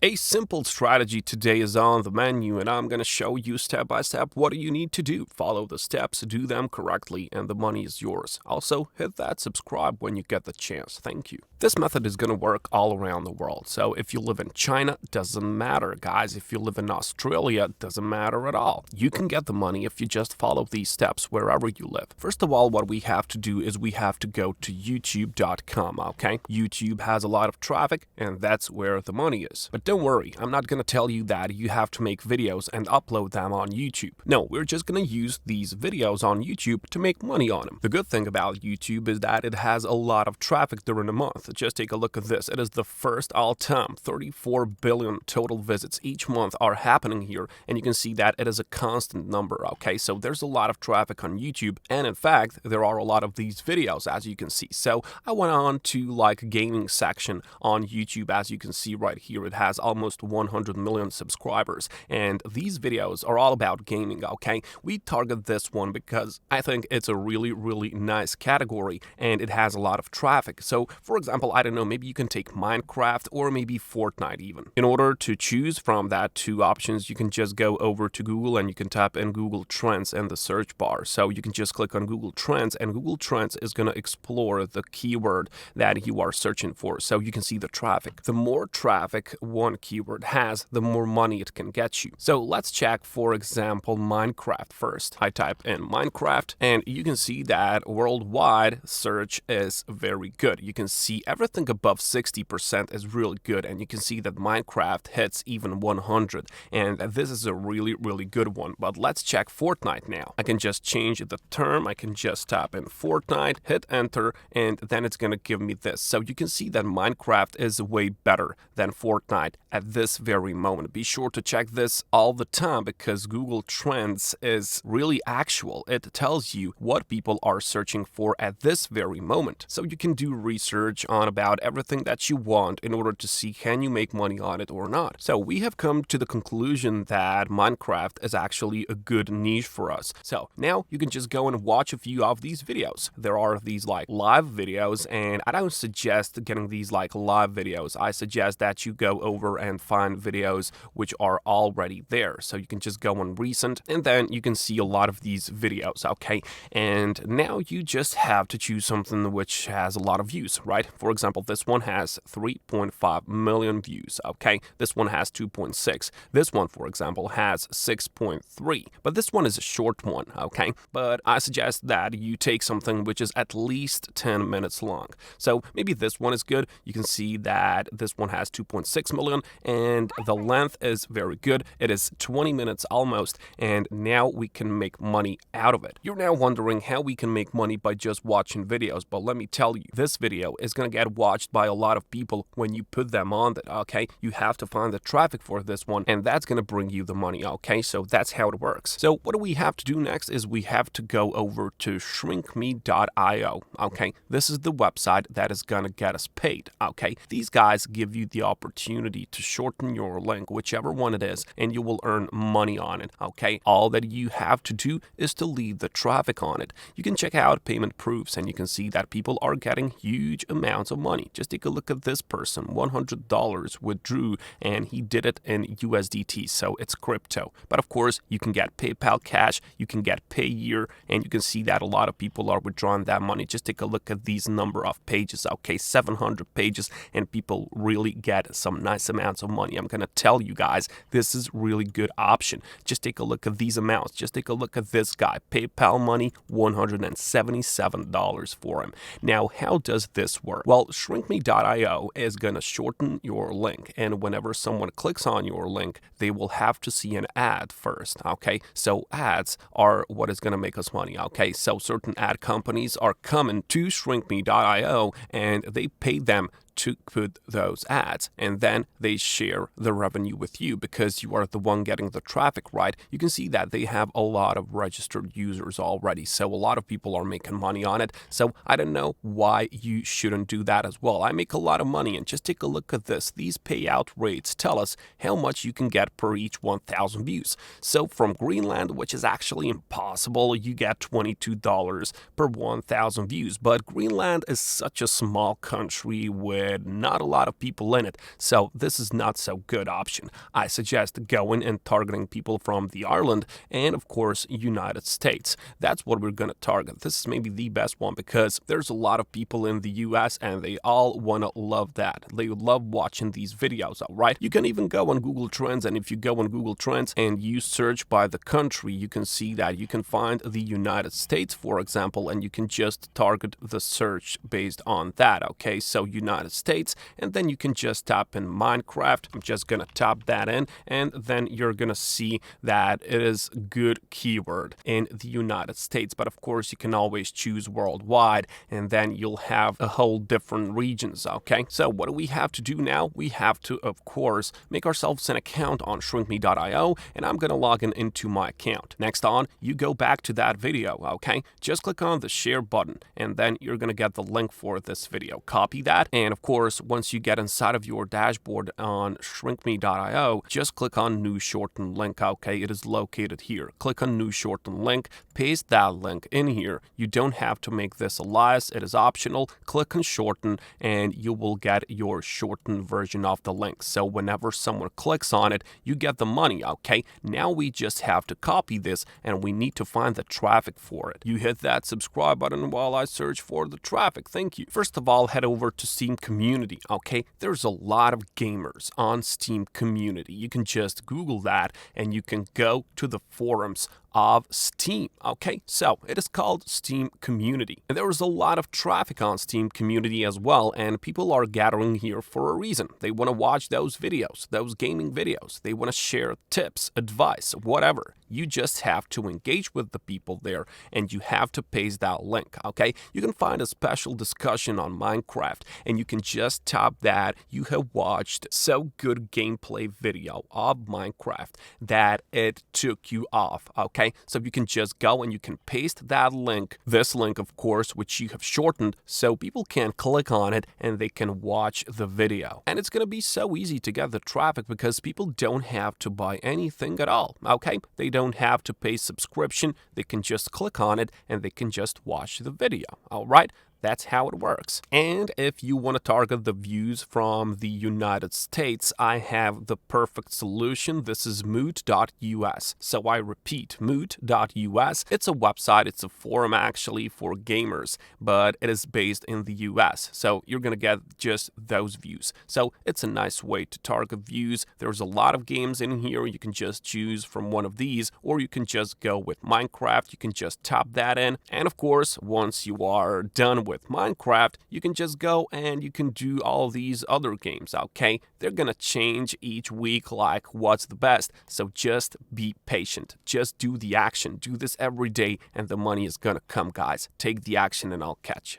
A simple strategy today is on the menu, and I'm going to show you step by step what you need to do. Follow the steps, do them correctly, and the money is yours. Also, hit that subscribe when you get the chance. Thank you. This method is going to work all around the world. So if you live in China, doesn't matter, guys. If you live in Australia, doesn't matter at all. You can get the money if you just follow these steps wherever you live. First of all, what we have to do is we have to go to youtube.com, okay? YouTube has a lot of traffic, and that's where the money is. But don't worry, I'm not going to tell you that you have to make videos and upload them on YouTube. No, we're just going to use these videos on YouTube to make money on them. The good thing about YouTube is that it has a lot of traffic during a month. Just take a look at this. It is the first all-time. 34 billion total visits each month are happening here, and you can see that it is a constant number, okay? So there's a lot of traffic on YouTube, and in fact, there are a lot of these videos, as you can see. So I went on to gaming section on YouTube. As you can see right here, it has almost 100 million subscribers, and these videos are all about gaming, okay? We target this one because I think it's a really nice category, and it has a lot of traffic. So for example, I don't know, maybe you can take Minecraft or maybe Fortnite even. In order to choose from that two options, you can just go over to Google and you can type in Google Trends in the search bar. So you can just click on Google Trends, and Google Trends is going to explore the keyword that you are searching for. So you can see the traffic. The more traffic one keyword has, the more money it can get you. So let's check, for example, Minecraft first. I type in Minecraft, and you can see that worldwide search is very good. You can see everything above 60% is really good, and you can see that Minecraft hits even 100, and this is a really good one. But let's check Fortnite now. I can just change the term. I can just type in Fortnite, hit enter, and then it's going to give me this. So you can see that Minecraft is way better than Fortnite at this very moment. Be sure to check this all the time because Google Trends is really actual. It tells you what people are searching for at this very moment. So you can do research on about everything that you want in order to see can you make money on it or not. So we have come to the conclusion that Minecraft is actually a good niche for us. So now you can just go and watch a few of these videos. There are these live videos, and I don't suggest getting these live videos. I suggest that you go over and find videos which are already there. So you can just go on recent, and then you can see a lot of these videos, okay? And now you just have to choose something which has a lot of views, right? For example, this one has 3.5 million views, okay? This one has 2.6. This one, for example, has 6.3. But this one is a short one, okay? But I suggest that you take something which is at least 10 minutes long. So maybe this one is good. You can see that this one has 2.6 million, and the length is very good. It is 20 minutes almost, and now we can make money out of it. You're now wondering how we can make money by just watching videos, but let me tell you, this video is going to get watched by a lot of people when you put them on it, okay? You have to find the traffic for this one, and that's going to bring you the money, okay? So that's how it works. So what do we have to do next is we have to go over to shrinkme.io, okay? This is the website that is going to get us paid, okay? These guys give you the opportunity to shorten your link, whichever one it is, and you will earn money on it, okay? All that you have to do is to leave the traffic on it. You can check out payment proofs, and you can see that people are getting huge amounts of money. Just take a look at this person. $100 withdrew, and he did it in USDT, so it's crypto. But of course, you can get PayPal cash, you can get Payeer, and you can see that a lot of people are withdrawing that money. Just take a look at these number of pages, okay? 700 pages, and people really get some nice amounts of money. I'm gonna tell you guys, this is really good option. Just take a look at these amounts. Just take a look at this guy. PayPal money, $177 for him. Now, how does this work? Well, shrinkme.io is gonna shorten your link, and whenever someone clicks on your link, they will have to see an ad first, okay? So ads are what is gonna make us money, okay? So certain ad companies are coming to shrinkme.io, and they pay them to put those ads, and then they share the revenue with you because you are the one getting the traffic, right? You can see that they have a lot of registered users already, so a lot of people are making money on it. So I don't know why you shouldn't do that as well. I make a lot of money, and just take a look at this. These payout rates tell us how much you can get per each 1,000 views. So from Greenland, which is actually impossible, you get $22 per 1,000 views, but Greenland is such a small country with with not a lot of people in it, so this is not so good option. I suggest going and targeting people from the Ireland and of course United States. That's what we're gonna target. This is maybe the best one because there's a lot of people in the US and they all wanna love that. They love watching these videos, alright? You can even go on Google Trends, and if you go on Google Trends and you search by the country, you can see that you can find the United States, for example, and you can just target the search based on that, okay? So United States, and then you can just type in Minecraft. I'm just gonna type that in, and then you're gonna see that it is good keyword in the United States, but of course you can always choose worldwide, and then you'll have a whole different regions, okay? So what do we have to do now? We have to, of course, make ourselves an account on shrinkme.io, and I'm gonna log in into my account. Next on, you go back to that video, okay? Just click on the share button, and then you're gonna get the link for this video. Copy that, and of course, once you get inside of your dashboard on shrinkme.io, just click on new shortened link, okay? It is located here. Click on new shortened link, paste that link in here. You don't have to make this alias, it is optional. Click on shorten, and you will get your shortened version of the link. So whenever someone clicks on it, you get the money, okay? Now we just have to copy this, and we need to find the traffic for it. You hit that subscribe button while I search for the traffic. Thank you. First of all, head over to Steam Community, okay? There's a lot of gamers on Steam Community. You can just Google that, and you can go to the forums of Steam, okay? So it is called Steam Community. And there is a lot of traffic on Steam Community as well, and people are gathering here for a reason. They want to watch those videos, those gaming videos. They want to share tips, advice, whatever. You just have to engage with the people there, and you have to paste that link, okay? You can find a special discussion on Minecraft, and you can just tap that you have watched so good gameplay video of Minecraft that it took you off, okay? So you can just go and you can paste that link, this link of course, which you have shortened, so people can click on it and they can watch the video. And it's gonna be so easy to get the traffic because people don't have to buy anything at all, okay? They don't have to pay subscription, they can just click on it and they can just watch the video, alright? That's how it works. And if you want to target the views from the United States, I have the perfect solution. This is moot.us. So I repeat, moot.us. It's a website, it's a forum actually for gamers, but it is based in the US. So you're going to get just those views. So it's a nice way to target views. There's a lot of games in here. You can just choose from one of these, or you can just go with Minecraft. You can just tap that in. And of course, once you are done with Minecraft, you can just go and you can do all these other games, okay? They're gonna change each week like what's the best, so just be patient. Just do the action. Do this every day and the money is gonna come, guys. Take the action and I'll catch you.